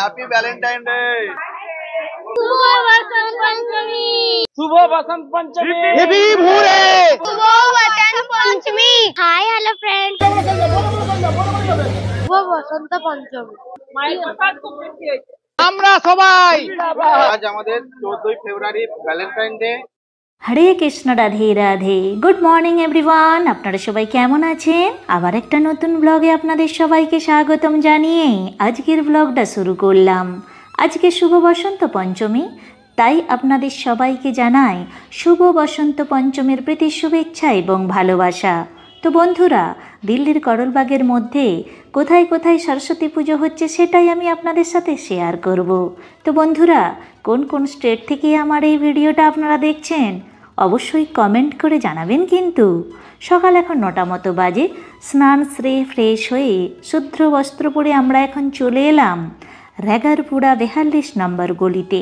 Happy Valentine day. শুভ বসন্ত পঞ্চমী। শুভ Basanta Panchami. Heavy ভোরে শুভ Basanta Panchami. Hi hello friends, শুভ বসন্ত পঞ্চমী। আমরা সবাই আজ আমাদের 14 February Valentine day. Hare Krishna, Radhe Radhe. Good morning everyone, আপনারা সবাই কেমন আছেন? আবার একটা নতুন ব্লগে আপনাদের সবাইকে স্বাগতম জানিয়ে আজকের ব্লগটা শুরু করলাম। আজকে শুভ বসন্ত পঞ্চমী, তাই আপনাদের সবাইকে জানাই শুভ বসন্ত পঞ্চমীর প্রীতি শুভেচ্ছা এবং ভালোবাসা। তো বন্ধুরা, দিল্লির করলবাগের মধ্যে কোথায় কোথায় সরস্বতী পুজো হচ্ছে সেটাই আমি আপনাদের সাথে শেয়ার করব। তো বন্ধুরা, কোন কোন স্টেট থেকে আমার এই ভিডিওটা আপনারা দেখছেন অবশ্যই কমেন্ট করে জানাবেন। কিন্তু সকাল এখন 9টা মতো বাজে। স্নান সেরে ফ্রেশ হয়ে শুদ্ধ বস্ত্র পরে আমরা এখন চলে এলাম রেগারপুরা 42 নম্বর গলিতে।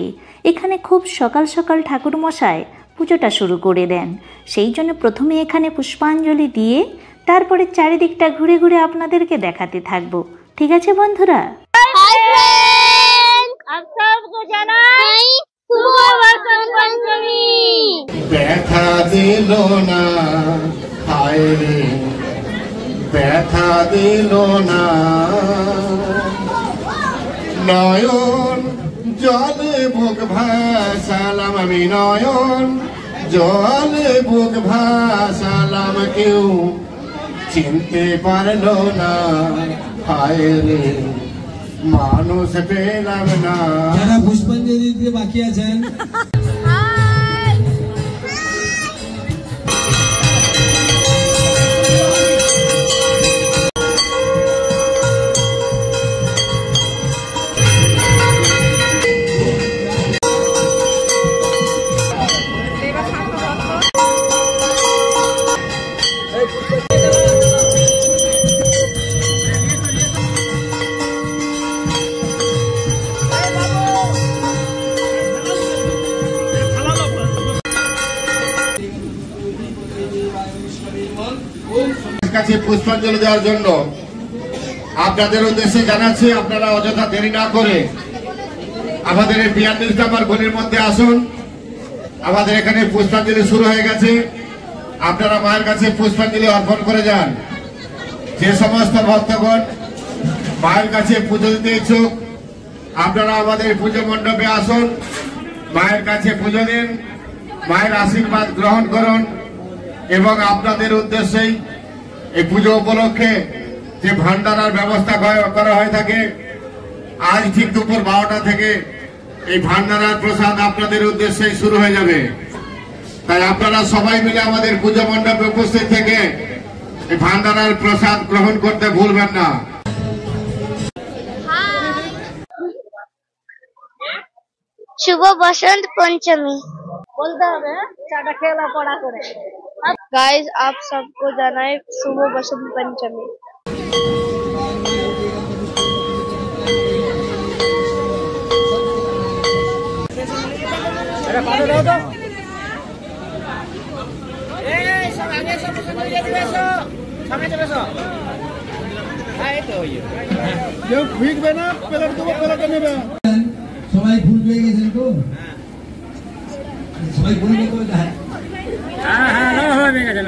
এখানে খুব সকাল সকাল ঠাকুরমশাই পুজোটা শুরু করে দেন। সেই জন্য প্রথমে এখানে পুষ্পাঞ্জলি দিয়ে তারপরে চারিদিকটা ঘুরে ঘুরে আপনাদেরকে দেখাতে থাকবো। ঠিক আছে বন্ধুরা? हाय फ्रेंड्स, आप सबको জানাই শুভ বসন্ত পঞ্চমী। ব্যথা দিল না, হায় রে ব্যথা দিল না, নয়ন জলে বুক ভাসালাম আমি, নয়ন জলে বুক ভাসালাম, কেউ চিনতে পারলো না, হায় রে মানুষ পেলাম না। যারা পুষ্পাঞ্জলি দিতে বাকি আছেন কাছে পুষ্পাঞ্জলি দেওয়ার জন্য আপনাদের উদ্দেশ্যে জানাচ্ছি, আপনারা অযথা দেরি না করে আমাদের এই 42 নম্বর গলির মধ্যে আসুন। আমাদের এখানে পুষ্পাঞ্জলি শুরু হয়ে গেছে। আপনারা মায়ের কাছে পুষ্পাঞ্জলি অর্পণ করে যান। যে সমস্ত ভক্তগণ মায়ের কাছে পুজো দিতে ইচ্ছুক, আপনারা আমাদের পুজো মণ্ডপে আসুন, মায়ের কাছে পুজো দিন, মায়ের আশীর্বাদ গ্রহণ করুন। এবং আপনাদের উদ্দেশ্যেই এই পুজো উপলক্ষে যে ভান্ডারার ব্যবস্থা করা হয়ে থাকে, আজ ঠিক দুপুর 12টা থেকে এই ভান্ডারার প্রসাদ আপনাদের উদ্দেশ্যেই শুরু হয়ে যাবে। তাই আপনারা সবাই মিলে আমাদের পুজো মণ্ডপে উপস্থিত থেকে এই ভান্ডারার প্রসাদ গ্রহণ করতে ভুলবেন না। শুভ বসন্ত पंचमी बोलते হবে চাটা খেলা পড়া করে। गाइस, आप सबको জানাই শুভ বসন্ত पंचमी। আরে পাড়ে দাও তো। এই সব আগে সব সামনে চলে এসো, সামনে চলে এসো। এই তো কেউ ভিড়বে না, প্লেট দেবো, প্লেটে নেবে। সবাই ফুল পেয়ে গেছেন তো? সবাই ফুল পেয়ে গেছে। হ্যাঁ হ্যাঁ হ্যাঁ হয়ে গেছে।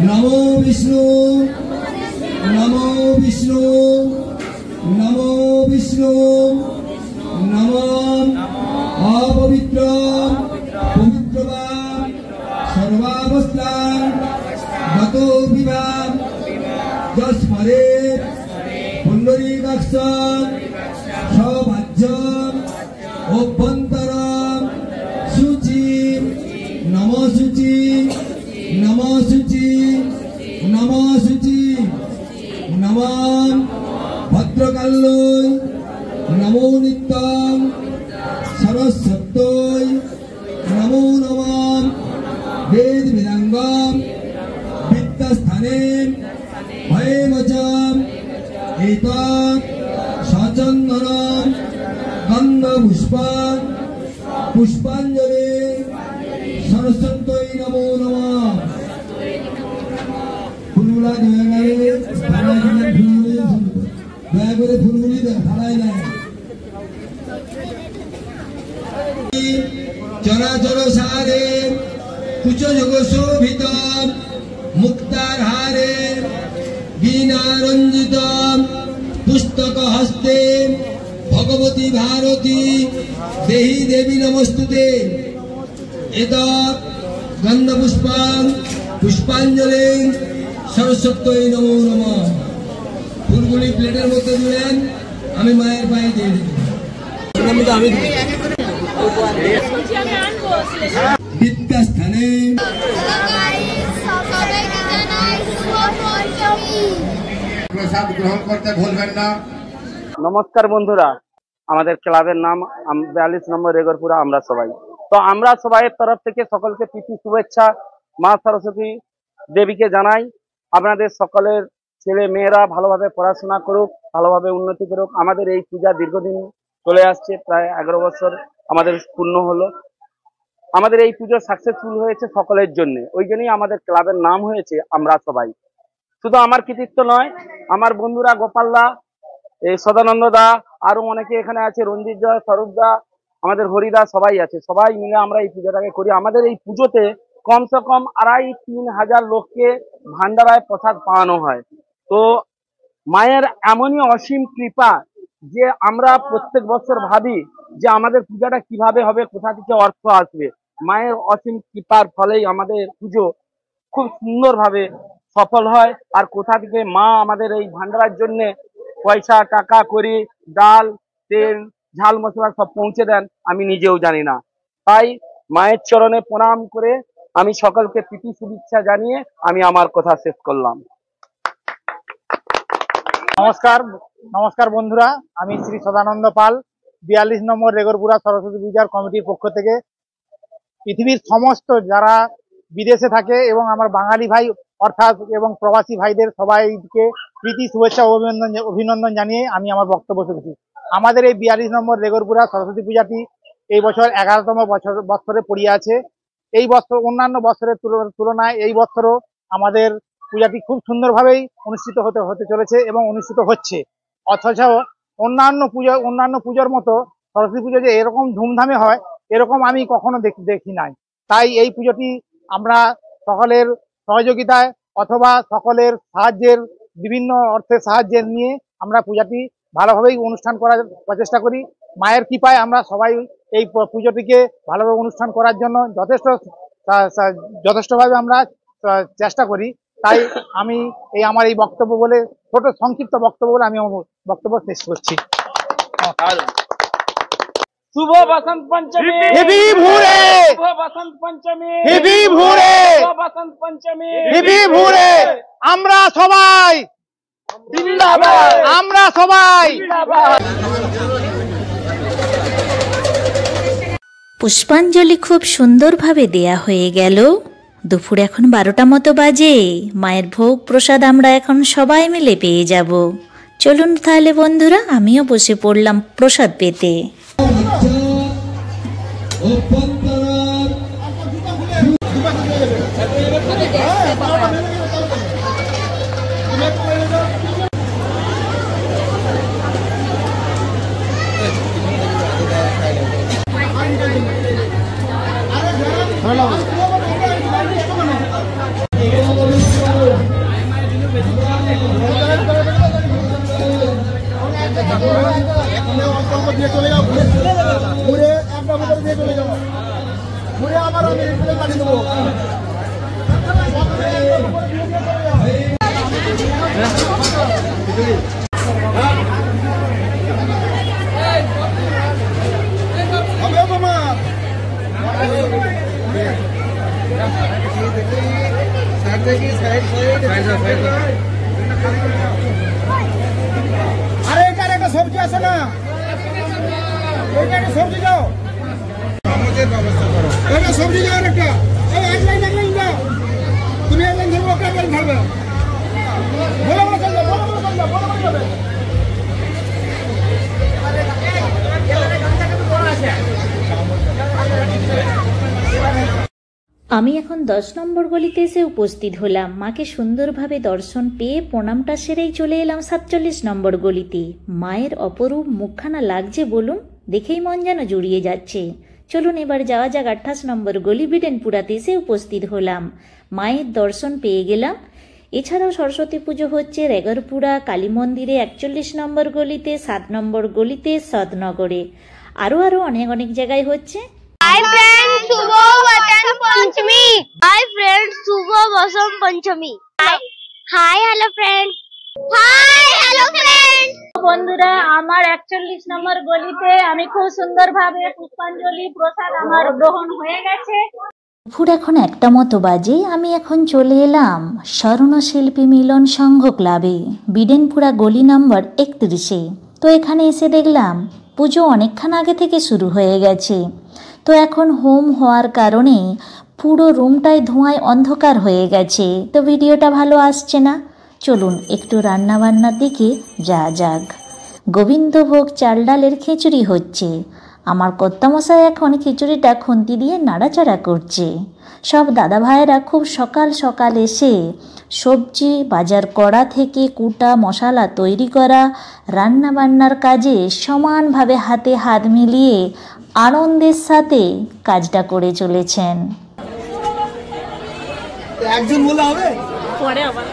নমো বিষ্ণু, নমো বিষ্ণু, নমো বিষ্ণু, নমো অপবিত্র পবিত্রবা সর্বাবস্থান গত বিভাগ যস্মরে পুণ্ডরীকাক্ষ সভাজ্যম অভ্যন্তরম শুচি, নম শুচি, নম শুচি, নম শুচি, নম ভদ্রকাল্যই, নমো নিত্যং সরস্বত্যই, নমো নমঃ বেদ বেদাঙ্গম বিদ্যাস্থানে ভয়েবচম এতৎ সচন্দনম গন্ধ পুষ্পং পুষ্পাঞ্জলি সরস্বত্যই নমো নমঃ। ফুলগুলো তোমরা দয়া করে ফুলগুলি দেন, ফালাই দেন। চরাচর সারে কুচ যোগ শোভিত মুক্তার হারে বীণা রঞ্জিত পুস্তক হস্তে ভগবতী ভারতী দেহি দেবী নমস্তুতে। এত গন্ধ পুষ্পাং পুষ্পাঞ্জলি সরস্বত্যই নমো নমঃ। ফুলগুলি প্লেটের মধ্যে দিলেন, আমি মায়ের পায়ে দিয়ে দিই। বিদ্যাস্থানে প্রসাদ গ্রহণ করতে ভুলবেন না। নমস্কার বন্ধুরা, আমাদের ক্লাবের নাম 42 নম্বর রেগরপুরা আমরা সবাই। তো আমরা সবাইয়ের তরফ থেকে সকলকে প্রীতি শুভেচ্ছা মা সরস্বতী দেবীকে জানাই। আপনাদের সকলের ছেলে মেয়েরা ভালোভাবে পড়াশোনা করুক, ভালোভাবে উন্নতি করুক। আমাদের এই পূজা দীর্ঘদিন চলে আসছে, প্রায় 11 বছর আমাদের পূর্ণ হলো। আমাদের এই পুজো সাকসেসফুল হয়েছে সকলের জন্য, ওই জন্যই আমাদের ক্লাবের নাম হয়েছে আমরা সবাই। শুধু আমার কৃতিত্ব নয়, আমার বন্ধুরা গোপাল দা, এই সদানন্দ দা, আরো অনেকে এখানে আছে, রঞ্জিত দা, স্বরূপ দা, আমাদের হরিদা, সবাই আছে। সবাই মিলে আমরা এই পুজোটাকে করি। আমাদের এই পুজোতে কমসে কম 2,5-3 হাজার লোককে ভান্ডারায় প্রসাদ পাওয়ানো হয়। তো মায়ের এমনই অসীম কৃপা যে আমরা প্রত্যেক বছর ভাবি যে আমাদের পূজাটা কিভাবে হবে, কোথা থেকে অর্থ আসবে। মায়ের অসীম কৃপার ফলেই আমাদের পুজো খুব সুন্দরভাবে সফল হয়। আর কোথা থেকে মা আমাদের এই ভান্ডারার জন্য পয়সা টাকা করি, ডাল তেল ঝাল মশলা সব পৌঁছে দেন, আমি নিজেও জানি না। তাই মায়ের চরণে প্রণাম করে আমি সকলকে প্রীতি শুভেচ্ছা জানিয়ে আমি আমার কথা শেষ করলাম। নমস্কার বন্ধুরা, আমি শ্রী সদানন্দ পাল, 42 নম্বর রেগরপুরা সরস্বতী পূজার কমিটির পক্ষ থেকে পৃথিবীর সমস্ত যারা বিদেশে থাকে এবং আমার বাঙালি ভাই অর্থাৎ এবং প্রবাসী ভাইদের সবাইকে প্রীতি শুভেচ্ছা ও অভিনন্দন জানিয়ে আমি আমার বক্তব্য শুরু। আমাদের এই 42 নম্বর রেগরপুরা সরস্বতী পূজাটি এই বছর 11তম বছরে পড়িয়ে আছে। এই বছর অন্যান্য বছরের তুলনায় এই বছরও আমাদের পূজাটি খুব সুন্দরভাবেই অনুষ্ঠিত হতে চলেছে এবং অনুষ্ঠিত হচ্ছে। অথচ অন্যান্য পুজোর মতো সরস্বতী পুজো যে এরকম ধুমধামে হয় এরকম আমি কখনো দেখি নাই। তাই এই পুজোটি আমরা সকলের সহযোগিতায় অথবা সকলের সাহায্যের বিভিন্ন অর্থের সাহায্য নিয়ে আমরা পূজাটি ভালোভাবেই অনুষ্ঠান করার প্রচেষ্টা করি। মায়ের কৃপায় আমরা সবাই এই পুজোটিকে ভালোভাবে অনুষ্ঠান করার জন্য যথেষ্টভাবে আমরা চেষ্টা করি। তাই আমি আমার এই বক্তব্য বলে ছোট সংক্ষিপ্ত বক্তব্য বলে আমি আমার বক্তব্য শেষ করছি। শুভ বসন্ত পঞ্চমী, হেভি ভুরে, শুভ বসন্ত পঞ্চমী, হেভি ভুরে, শুভ বসন্ত পঞ্চমী, হেভি ভুরে। আমরা সবাই জিন্দাবাদ, আমরা সবাই জিন্দাবাদ। পুষ্পাঞ্জলি খুব সুন্দরভাবে দেয়া হয়ে গেল। দুপুর এখন 12টা মতো বাজে। মায়ের ভোগ প্রসাদ আমরা এখন সবাই মিলে পেয়ে যাব। চলুন তাহলে বন্ধুরা, আমিও বসে পড়লাম প্রসাদ পেতে। দিয়ে চলে যাও, ঘুরে একটা ভিতরে দিয়ে চলে যাও, ঘুরে আবার আমি পাঠিয়ে দেবো। আরে এটার একটা সবজি আছে না, একটা সবজি দাও, একটা সবজি দাও, একটা এক লাইন দাও, তুমি এক লাইন ধরবো, একটা লাইন ধরবে, বলো বলো চল যাও, বলো বলো চল যাও, বলো বলো যাবে। আমি এখন 10 নম্বর গলিতে এসে উপস্থিত হলাম। মাকে সুন্দরভাবে দর্শন পেয়ে প্রণামটা সেরেই চলে এলাম 47 নম্বর গলিতে। মায়ের অপরূপ মুখখানা লাগছে বলুন, দেখেই মন যেন জুড়িয়ে যাচ্ছে। চলুন এবার যাওয়া যাক 28 নম্বর গলি বিডেনপুরাতে এসে উপস্থিত হলাম। মায়ের দর্শন পেয়ে গেলাম। এছাড়াও সরস্বতী পুজো হচ্ছে রেগরপুরা কালী মন্দিরে 41 নম্বর গলিতে, 7 নম্বর গলিতে, সদনগরে, আরও অনেক অনেক জায়গায় হচ্ছে। हाय फ्रेंड्स, शुभ वसंत पंचमी। हाय फ्रेंड्स, शुभ Vasant Panchami. Hi hello friends. Hi hello friends. বন্ধুরা, আমার 41 নম্বর গলিতে আমি খুব সুন্দরভাবে পুষ্পাঞ্জলি প্রসাদ আমার গ্রহণ হয়ে গেছে। দুপুর এখন 1টা মতো বাজে। আমি এখন চলে এলাম স্বর্ণশিল্পী মিলন সংঘ ক্লাবে, বিডেনপুরা গলি নম্বর 31-এ। তো এখানে এসে দেখলাম পুজো অনেকক্ষণ আগে থেকে শুরু হয়ে গেছে। তো এখন হোম হওয়ার কারণে পুরো রুমটাই ধোঁয়ায় অন্ধকার হয়ে গেছে, তো ভিডিওটা ভালো আসছে না। চলুন একটু রান্নাবান্নার দিকে যাওয়া যাক। গোবিন্দভোগ চাল ডালের খিচুড়ি হচ্ছে। আমার কর্তামশাই এখন খিচুড়িটা খুন্তি দিয়ে নাড়াচাড়া করছে। সব দাদা ভাইয়েরা খুব সকাল সকাল এসে সবজি বাজার করা থেকে কুটা মশলা তৈরি করা রান্নাবান্নার কাজে সমানভাবে হাতে হাত মিলিয়ে আনন্দের সাথে কাজটা করে চলেছেন। একজন বলে হবে পরে আবার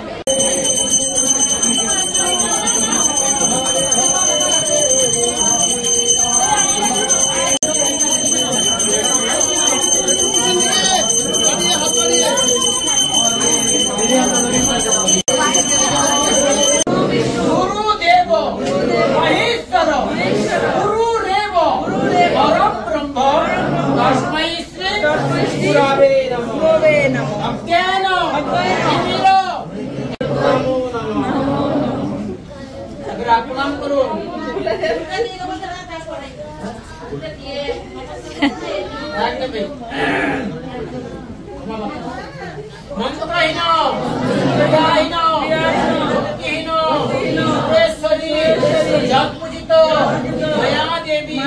गुरुदेव महेश्वर गुरुरेव परम ब्रह्म तस्मै श्री गुरवे नमः अज्ञान तिमिर नमो नमः। अगर आप प्रणाम करो मंत्रहीन क्रियाहीन भक्तिहीन सुरेश्वरी जगपूजित दया देवी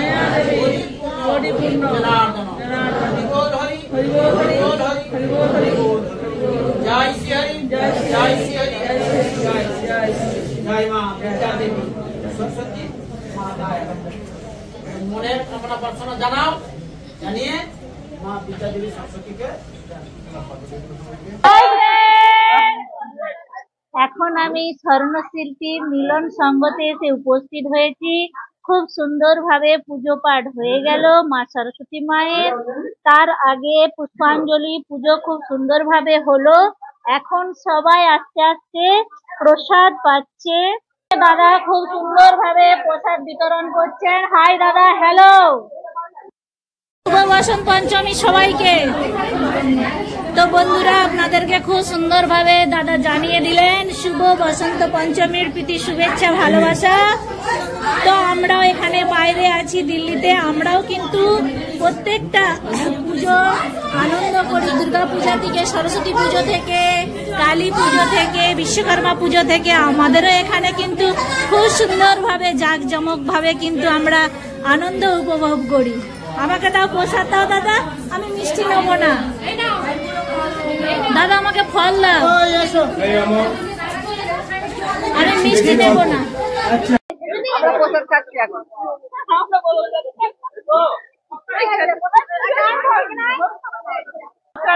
परिपूर्ण जनार्दन हरि बोल हरि हरि बोल हरि हरि बोल जय श्री हरि जय श्री हरि जय मां विद्या देवी सरस्वती माता মনে अपना प्रार्थना জানাও, জানিয়ে মা বিদ্যা দেবী সরস্বতীকে এখন আমি স্বর্ণশিল্পী মিলন সংঘতে এসে উপস্থিত হয়েছি। খুব সুন্দরভাবে পুজো পাঠ হয়ে গেল মা সরস্বতী মায়ের। তার আগে পুষ্পাঞ্জলি পুজো খুব সুন্দরভাবে হলো। এখন সবাই আস্তে আস্তে প্রসাদ পাচ্ছে। দাদা খুব সুন্দরভাবে প্রসাদ বিতরণ করছেন। হাই দাদা, হ্যালো। শুভ বসন্ত পঞ্চমী সবাইকে। তো বন্ধুরা, আপনাদেরকে খুব সুন্দরভাবে দাদা জানিয়ে দিলেন শুভ বসন্ত পঞ্চমীর প্রীতি শুভেচ্ছা ভালোবাসা। তো আমরাও এখানে বাইরে আছি দিল্লিতে, আমরাও কিন্তু প্রত্যেকটা পুজো আনন্দ করি। দুর্গা পূজা থেকে, সরস্বতী পুজো থেকে, কালী পুজো থেকে, বিশ্বকর্মা পুজো থেকে আমাদেরও এখানে কিন্তু খুব সুন্দরভাবে জাঁকজমকভাবে কিন্তু আমরা আনন্দ উপভোগ করি। আমাকে দাও প্রসাদ দাও দাদা, আমি মিষ্টি নেবো না। দাদা আমাকে ফল দাও, আমি মিষ্টি নেবো না। প্রসাদ খাচ্ছি এখন।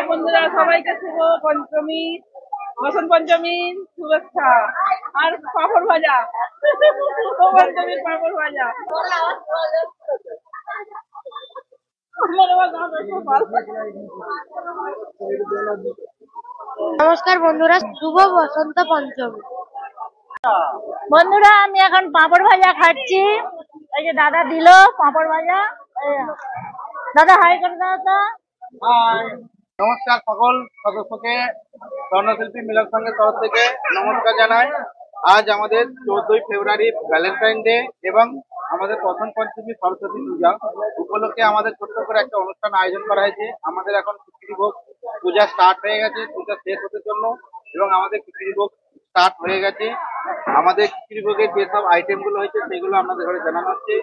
বন্ধুরা, সবাইকে শুভ পঞ্চমী, বসন্ত পঞ্চমীর শুভেচ্ছা আর পাঁপড় ভাজা, শুভ পঞ্চমীর পাঁপড় ভাজা। নমস্কার বন্ধুরা, শুভ বসন্ত পঞ্চমী। বন্ধুরা, আমি এখন পাঁপড় ভাজা খাচ্ছি। এই যে দাদা দিল পাঁপড় ভাজা। দাদা হাই করে দাও তো। নমস্কার সকল সদস্যকে স্বর্ণশিল্পী মিলন সংঘের তরফ থেকে নমস্কার জানাই। আজ আমাদের 14ই ফেব্রুয়ারি ভ্যালেন্টাইন ডে এবং আমাদের প্রথম পঞ্চমী সরস্বতী পূজা উপলক্ষে আমাদের ছোট্ট করে একটা অনুষ্ঠান আয়োজন করা হয়েছে। আমাদের এখন খিচুড়ি ভোগ পূজা স্টার্ট হয়ে গেছে, পূজা শেষ হতে জন্য, এবং আমাদের খিচুড়ি ভোগ স্টার্ট হয়ে গেছে। আমাদের খিচুড়ি ভোগের যেসব আইটেম গুলো হয়েছে সেগুলো আপনাদের ঘরে জানানো হচ্ছে।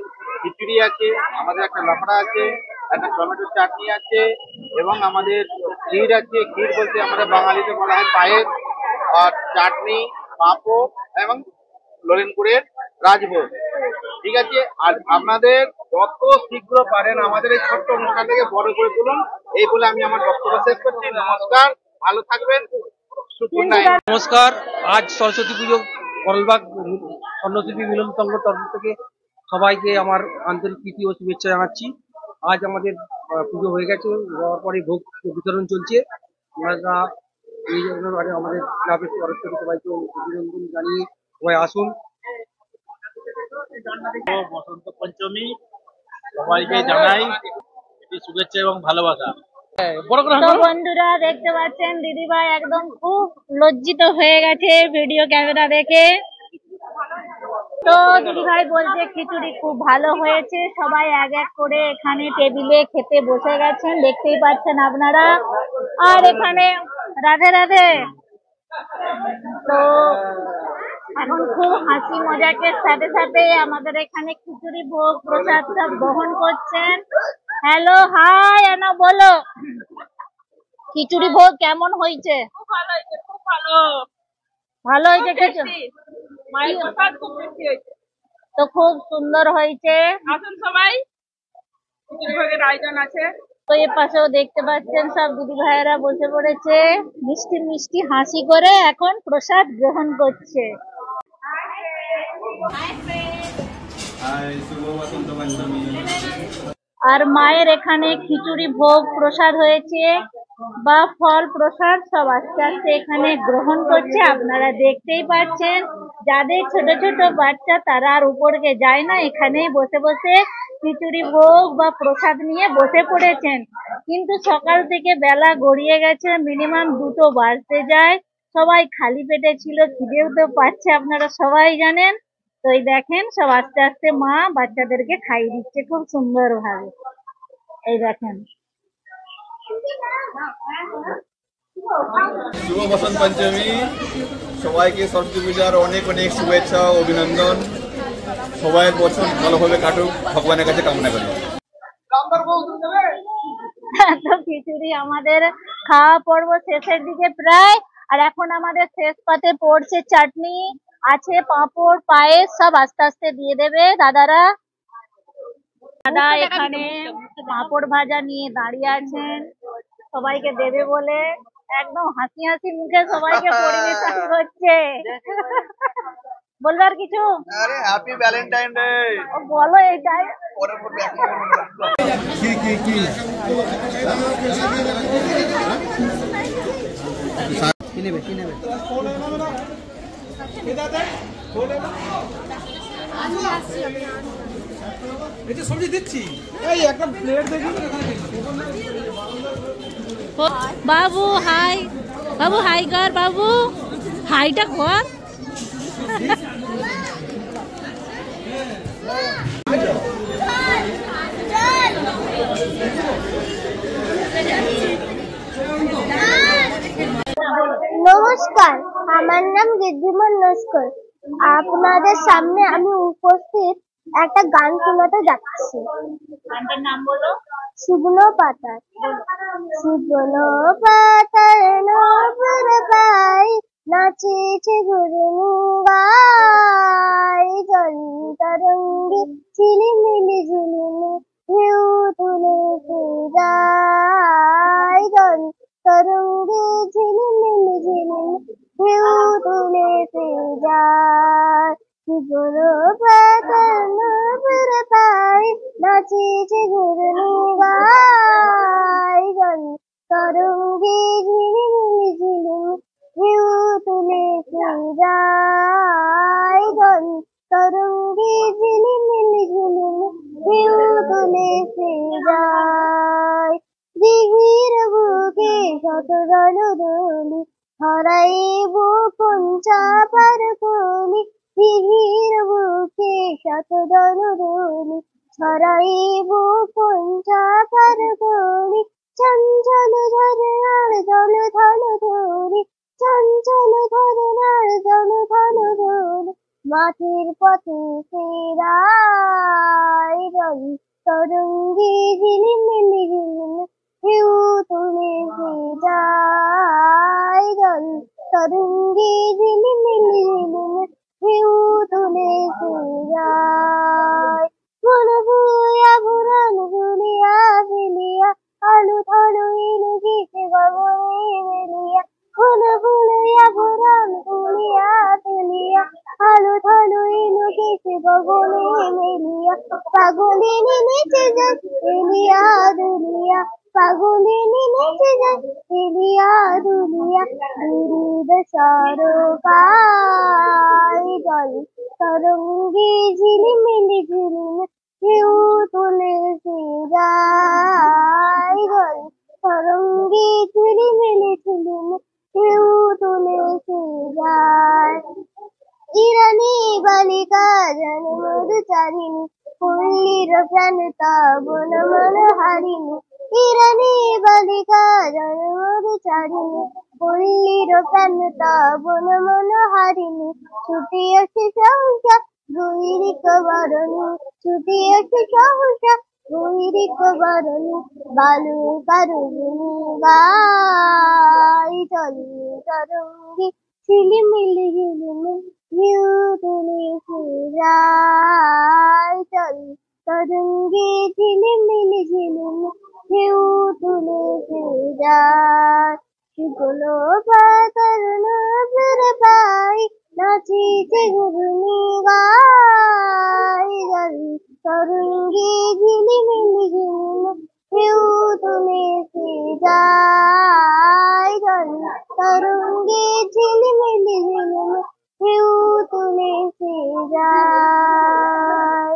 খিচুড়ি আছে, আমাদের একটা লাফড়া আছে, একটা টমেটো চাটনি আছে এবং আমাদের ক্ষীর আছে। ক্ষীর বলতে আমাদের বাঙালিতে বলা হয় পায়েস, আর চাটনি, পাঁপড় এবং ললিনপুরের রাজভোগ। ঠিক আছে, আর আপনাদের যত শীঘ্র পারেন আমাদের এই ছোট্ট অনুষ্ঠানটাকে বড় করে তুলুন, এই বলে আমি আমার বক্তব্য শেষ করছি। নমস্কার, ভালো থাকবেন, সুখী নাই। নমস্কার। আজ সরস্বতী পুজো করলবাগ স্বর্ণশিল্পী মিলন সংঘর তরফ থেকে সবাইকে আমার আন্তরিক প্রীতি ও শুভেচ্ছা জানাচ্ছি। আজ আমাদের পুজো হয়ে গেছে, হওয়ার পরে ভোগ বিতরণ চলছে। আমরা এই জন্য আমাদের ক্লাবের তরফ থেকে সবাইকে অভিনন্দন জানিয়ে সবাই আসুন। বসন্ত পঞ্চমী সবাইকে জানাই শুভেচ্ছা এবং ভালোবাসা। তো বন্ধুরা দেখতে পাচ্ছেন দিদিভাই একদম খুব লজ্জিত হয়ে গেছে ভিডিও ক্যামেরা দেখে। তো দিদিভাই বলছে খিচুড়ি খুব ভালো হয়েছে। সবাই এক এক করে এখানে টেবিলে খেতে বসে গেছেন, দেখতেই পাচ্ছেন আপনারা। আর এখানে রাধে রাধে। তো এখন খুব হাসি মজাকের সাথে সাথে আমাদের এখানে খিচুড়ি ভোগ প্রসাদ সব গ্রহণ করছেন। হ্যালো, হাই এনা বলো, খিচুড়ি ভোগ কেমন হয়েছে? খুব ভালো হয়েছে, খুব ভালো। ভালো হয়েছে খিচুড়ি, মায়ের প্রসাদ খুব টেস্টি হয়েছে। তো খুব সুন্দর হয়েছে। আসুন সবাই, খিচুড়ি ভোগের আয়োজন আছে। তো এর পাশেও দেখতে পাচ্ছেন সব দিদি ভাইয়েরা বসে পড়েছে, মিষ্টি মিষ্টি হাসি করে এখন প্রসাদ গ্রহণ করছে। আর মায়ের এখানে খিচুড়ি ভোগ প্রসাদ হয়েছে বা ফল প্রসাদ সব আস্তে আস্তে এখানে গ্রহণ করছে। আপনারা দেখতেই পাচ্ছেন, যাদের ছোট ছোট বাচ্চা তারা আর উপরকে যায় না, এখানেই বসে বসে খিচুড়ি ভোগ বা প্রসাদ নিয়ে বসে পড়েছেন। কিন্তু সকাল থেকে বেলা গড়িয়ে গেছে, মিনিমাম 2টো বাজতে যায়। সবাই খালি পেটে ছিল, খিদেও তো পাচ্ছে, আপনারা সবাই জানেন। তো এই দেখেন সব আস্তে আস্তে মা বাচ্চাদেরকে খাইয়ে দিচ্ছে খুব সুন্দর ভাবে। এই দেখেন, শুভ বসন্ত পঞ্চমী। সবাইকে সরস্বতী পূজার অনেক অনেক শুভেচ্ছা ও অভিনন্দন। সবাইয়ের বছর ভালোভাবে কাটুক, ভগবানের কাছে কামনা করি। তো খিচুড়ি আমাদের খাওয়া পর্ব শেষের দিকে প্রায়। আর এখন আমাদের শেষ পাতে পড়ছে চাটনি, আছে পাঁপড়, পায়েস সব আস্তে আস্তে দিয়ে দেবে দাদারা। দাদা এখানে পাঁপড় ভাজা নিয়ে দাঁড়িয়ে আছেন, সবাইকে দেবে বলে একদম হাসি হাসি মুখে সবাইকে পরিবেশন করছে। বলবার কিছু? আরে হ্যাপি ভ্যালেন্টাইন ডে বলো এটাই। কি কি কি কি নেবে কি নেবে? এই যে সবজি দিচ্ছি, এই একটা প্লেট দেখি। বাবু হাই, বাবু হাই কর, বাবু হাইটা কর। নমস্কার, আমার নাম ঋদ্ধিমান নস্কর। আপনাদের সামনে আমি উপস্থিত একটা গান শোনাতে যাচ্ছি। গানটার নাম বলো। শুকনো পাতা। শুকনো পাতার নপুর পাই, নাচেছে ঘুরনি গাই। তরঙ্গে ঝিলিমিলি ঝিলিমি ঢেউ তুলেছে যায়। তরঙ্গে ঝিলিমিলি ঝিলিমি ঢেউ তুলেছে যায়। শুকনো পাতার নপুর পাই, নাচেছে ঘুরনি গাই। তরঙ্গে ঝিলিমিলি ঝিলিমি ঢেউ তুলেছে যায়। তরঙ্গে ঝিলিমিলি ঝিলিমি ঢেউ তুলেছে যায়। দিঘির বুকে শত জলদলি, হারাইব পঞ্চাপার কলি। দিঘির বুকে শত জলদলি, ছড়াইব পঞ্চাপার কলি। চঞ্চল ঝরনার জল ধল ধরি, চঞ্চল ঝরনার জল ধল ধরি। মাটির পথে ফেরাই। तरंगी झिलिमिली झिलिमिली ঢেউ তুলে যায় জল तरंगी झिलिमिली झिलिमिली ঢেউ তুলে যায় মন ভুয়া পুরান ভুলিয়া ফেলিয়া আলু থালু ইলু গীতে গগনে মেলিয়া মন ভুলিয়া পুরান ভুলিয়া ফেলিয়া আলু থালু ইলু গীতে গগনে মেলিয়া পাগলিনী নেচে যায় এলিয়া দুলিয়া পাগলিনী নেচে যায় এলিয়া দুলিয়া বিরিদ সরকাই জল तरंगी झिलिमिली झिलिमिली ঢেউ তুলে যায় জল तरंगी झिलिमिली झिलिमिली ঢেউ তুলে যায় ইরানি বালিকা জন মধুচারিণী পল্লীর প্রাণ তাবন মন হারিণী ইরানি বালিকা জন মধুচারিণী পল্লীর প্রাণ তাবন মন হারিণী ছুটি আসে সহসা গৈরিক বরণী ছুটি আসে সহসা গৈরিক বরণী বালু কারুণী গাই চলি তরঙ্গি ঝিলিমিলি ঝিলিমিলি ঢেউ তুলে যায় চলি তরঙ্গি ঝিলিমিলি ঝিলিমিলি ঢেউ তুলে যায় শুকনো পাতার নজর পাই নাচিছে ঘুরনি গাই জল तरंगी झिलिमिली झिलिमिली ঢেউ তুলে যায় জল तरंगी झिलिमिली झिलिमिली ঢেউ তুলে যায়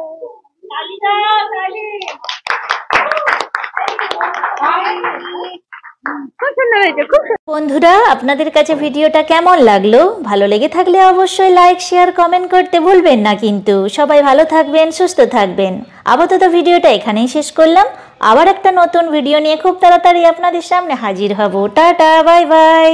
বন্ধুরা আপনাদের কাছে ভিডিওটা কেমন লাগলো? ভালো লেগে থাকলে অবশ্যই লাইক শেয়ার কমেন্ট করতে ভুলবেন না কিন্তু। সবাই ভালো থাকবেন, সুস্থ থাকবেন। আপাতত ভিডিওটা এখানেই শেষ করলাম। আবার একটা নতুন ভিডিও নিয়ে খুব তাড়াতাড়ি আপনাদের সামনে হাজির হব। Tata, bye bye.